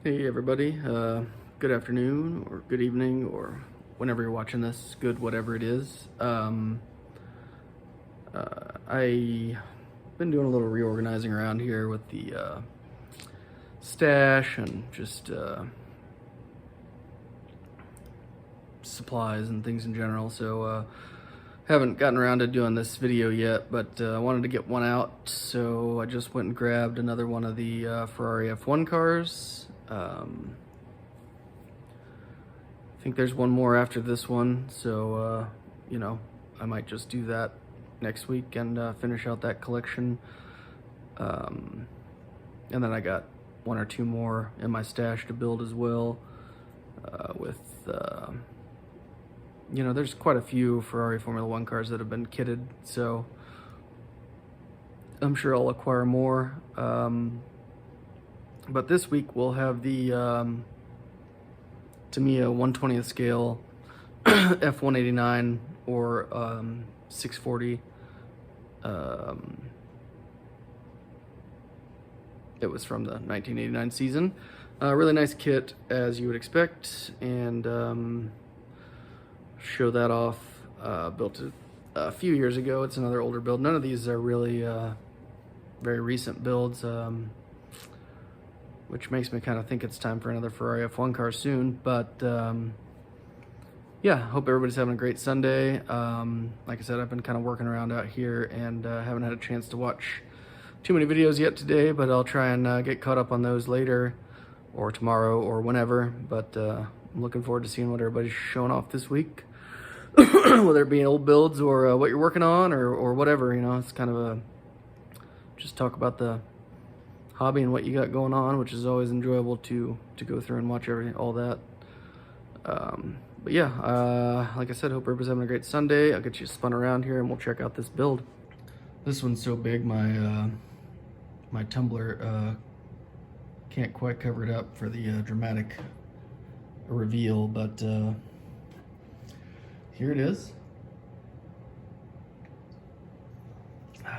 Hey everybody, good afternoon or good evening or whenever you're watching this, good whatever it is. I've been doing a little reorganizing around here with the stash and just supplies and things in general, so haven't gotten around to doing this video yet, but I wanted to get one out, so I just went and grabbed another one of the Ferrari F1 cars. I think there's one more after this one, so I might just do that next week and finish out that collection. And then I got one or two more in my stash to build as well. There's quite a few Ferrari Formula One cars that have been kitted, so I'm sure I'll acquire more. But this week we'll have the Tamiya 1/20th scale F1-89 or 640. It was from the 1989 season. Really nice kit, as you would expect, and show that off. Built it a few years ago. It's another older build. None of these are really very recent builds, which makes me kind of think it's time for another Ferrari F1 car soon. But yeah, hope everybody's having a great Sunday. Like I said, I've been kind of working around out here and haven't had a chance to watch too many videos yet today, but I'll try and get caught up on those later or tomorrow or whenever. But I'm looking forward to seeing what everybody's showing off this week, whether it be old builds or what you're working on or whatever. It's kind of just talk about the hobby and what you got going on, which is always enjoyable to go through and watch all that. But yeah, like I said, hope everybody's having a great Sunday. I'll get you spun around here and we'll check out this build. This one's so big, my tumbler can't quite cover it up for the dramatic reveal, but here it is.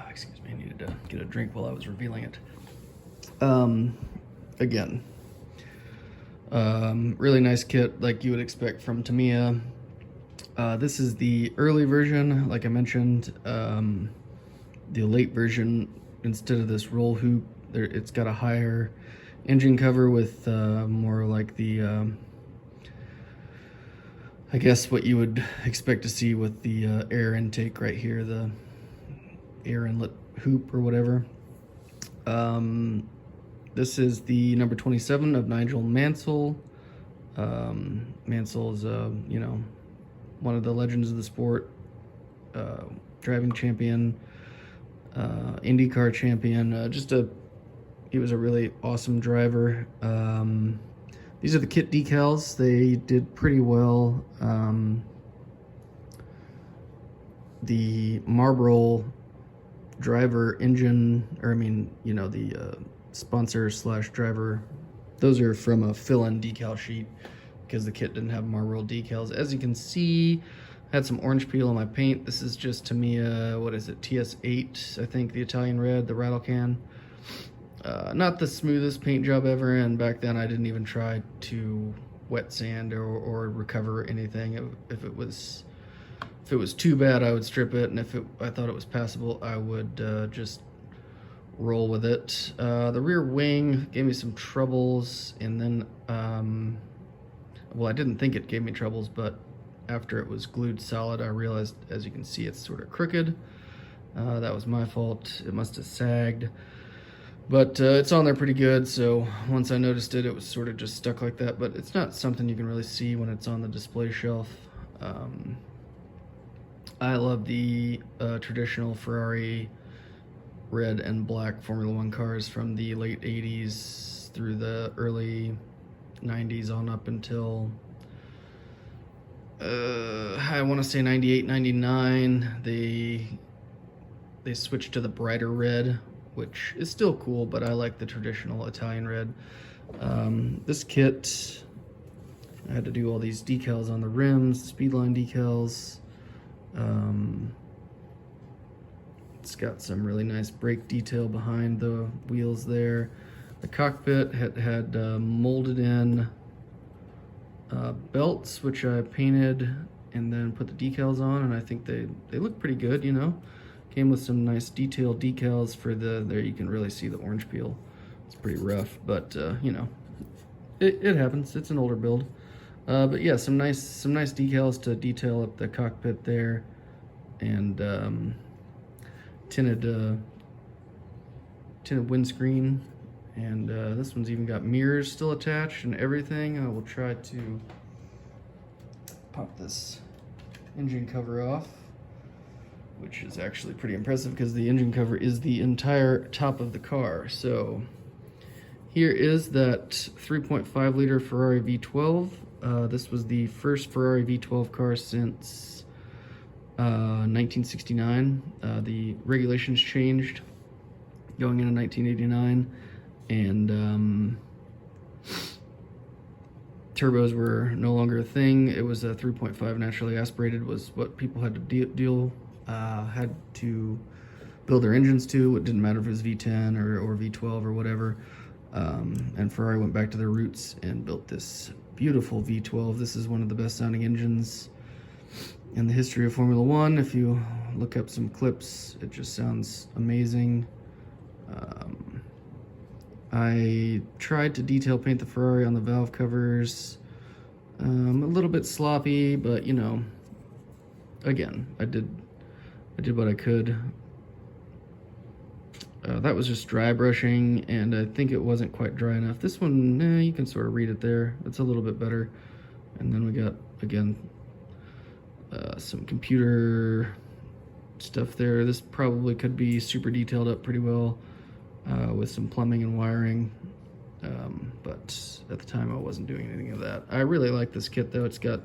Excuse me, I needed to get a drink while I was revealing it. Again, really nice kit, like you would expect from Tamiya. This is the early version, like I mentioned. The late version, instead of this roll hoop, it's got a higher engine cover with more like the I guess what you would expect to see with the air intake right here, the air inlet hoop or whatever. This is the number 27 of Nigel Mansell. Mansell is one of the legends of the sport, driving champion, IndyCar champion. He was a really awesome driver. These are the kit decals. They did pretty well. The Marlboro driver engine, the sponsor / driver, those are from a fill-in decal sheet because the kit didn't have Marlboro decals. As you can see, I had some orange peel on my paint. This is just Tamiya, what is it, TS8, I think, the Italian red, the rattle can. Not the smoothest paint job ever, and back then I didn't even try to wet sand or recover anything. If it was too bad, I would strip it, and if I thought it was passable, I would just roll with it. The rear wing gave me some troubles, and then well, I didn't think it gave me troubles, but after it was glued solid, I realized, as you can see, it's sort of crooked. That was my fault. It must have sagged. But it's on there pretty good, so once I noticed it, it was sort of just stuck like that, but it's not something you can really see when it's on the display shelf. I love the traditional Ferrari red and black Formula One cars from the late 80s through the early 90s on up until I want to say 98, 99. They switched to the brighter red, which is still cool, but I like the traditional Italian red. This kit, I had to do all these decals on the rims, speedline decals. It's got some really nice brake detail behind the wheels there. The cockpit had molded in belts, which I painted and then put the decals on, and I think they look pretty good, you know. Came with some nice detailed decals for there you can really see the orange peel. It's pretty rough, but you know, it happens. It's an older build. But yeah, some nice decals to detail up the cockpit there, and tinted windscreen, and this one's even got mirrors still attached and everything. I will try to pop this engine cover off, which is actually pretty impressive because the engine cover is the entire top of the car. So here is that 3.5 liter Ferrari V12. This was the first Ferrari V12 car since 1969. The regulations changed going into 1989, and turbos were no longer a thing. It was a 3.5 naturally aspirated was what people had to had to build their engines to. It didn't matter if it was V10 or V12 or whatever. And Ferrari went back to their roots and built this beautiful V12. This is one of the best sounding engines in the history of Formula One. If you look up some clips, it just sounds amazing. I tried to detail paint the Ferrari on the valve covers. A little bit sloppy, but you know, again, I did what I could. That was just dry brushing, and I think it wasn't quite dry enough. This one, you can sort of read it there. It's a little bit better. And then we got, again, some computer stuff there. This probably could be super detailed up pretty well with some plumbing and wiring. But at the time I wasn't doing anything of that. I really like this kit though. It's got,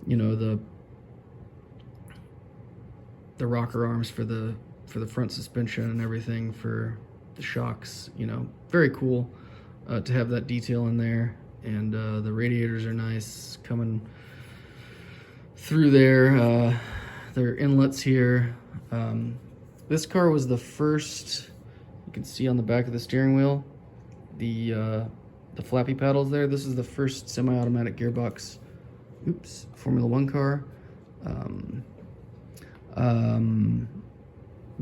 you know, the rocker arms for the front suspension and everything, for the shocks, you know, very cool to have that detail in there. And the radiators are nice coming through there. There are inlets here. This car was the first, you can see on the back of the steering wheel, the flappy paddles there. This is the first semi-automatic gearbox, Formula One car.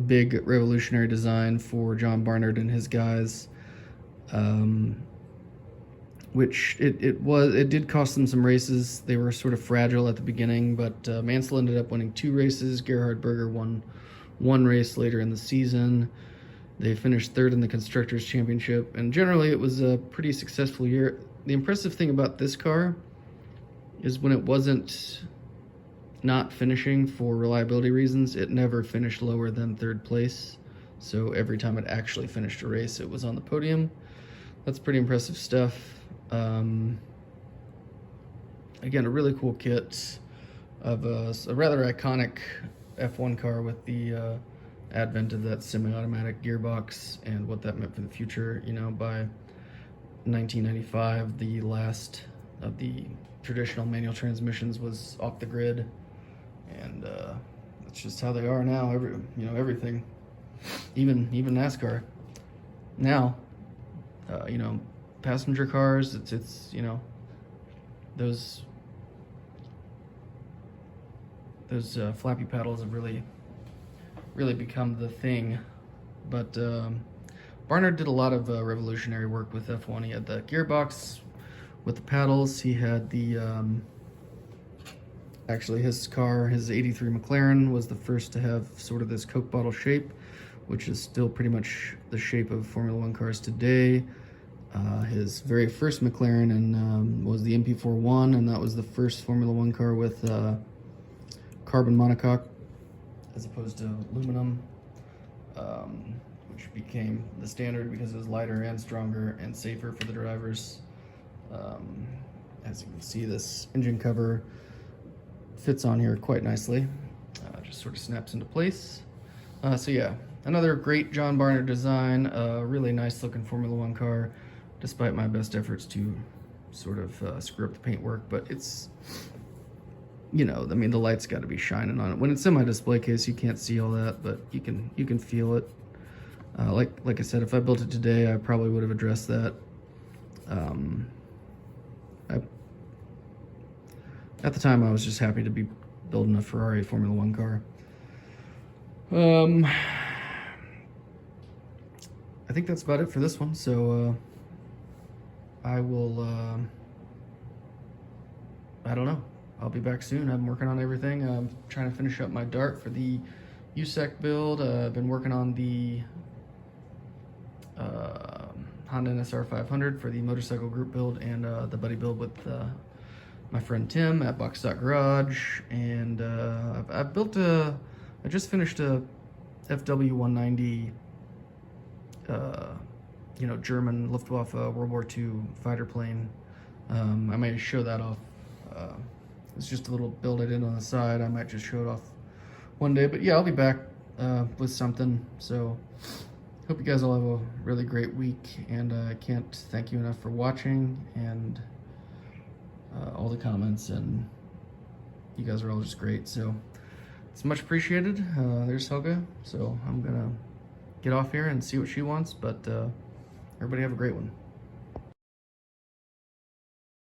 Big revolutionary design for John Barnard and his guys, which it did cost them some races. They were sort of fragile at the beginning, but Mansell ended up winning 2 races. Gerhard Berger won 1 race later in the season. They finished 3rd in the Constructors' Championship, and generally it was a pretty successful year. The impressive thing about this car is when it wasn't not finishing for reliability reasons, it never finished lower than 3rd place. So every time it actually finished a race, it was on the podium. That's pretty impressive stuff. Again, a really cool kit of a rather iconic F1 car with the advent of that semi-automatic gearbox and what that meant for the future. You know, by 1995, the last of the traditional manual transmissions was off the grid. And that's just how they are now. Everything, even NASCAR. Now, you know, passenger cars. It's you know, those flappy paddles have really become the thing. But Barnard did a lot of revolutionary work with F1. He had the gearbox with the paddles. He had the actually, his car, his 83 McLaren, was the first to have sort of this Coke bottle shape, which is still pretty much the shape of Formula One cars today. His very first McLaren was the MP41, and that was the first Formula One car with carbon monocoque as opposed to aluminum, which became the standard because it was lighter and stronger and safer for the drivers. As you can see, this engine cover fits on here quite nicely. Just sort of snaps into place. So yeah, another great John Barnard design. Really nice looking Formula One car, despite my best efforts to sort of screw up the paintwork. But it's, you know, I mean, the light's got to be shining on it. When it's in my display case, you can't see all that, but you can feel it. Like I said, if I built it today, I probably would have addressed that. At the time, I was just happy to be building a Ferrari Formula 1 car. I think that's about it for this one, so I will, I don't know, I'll be back soon. I'm working on everything. I'm trying to finish up my Dart for the USEC build. I've been working on the Honda NSR 500 for the motorcycle group build, and the buddy build with my friend Tim at Box Garage. And I've built I just finished a FW-190 German Luftwaffe World War II fighter plane. I might show that off. It's just a little build I did on the side. I might just show it off one day, but yeah, I'll be back with something. So hope you guys all have a really great week, and I can't thank you enough for watching and all the comments, and you guys are all just great, so it's much appreciated. There's Helga, so I'm gonna get off here and see what she wants, but everybody have a great one.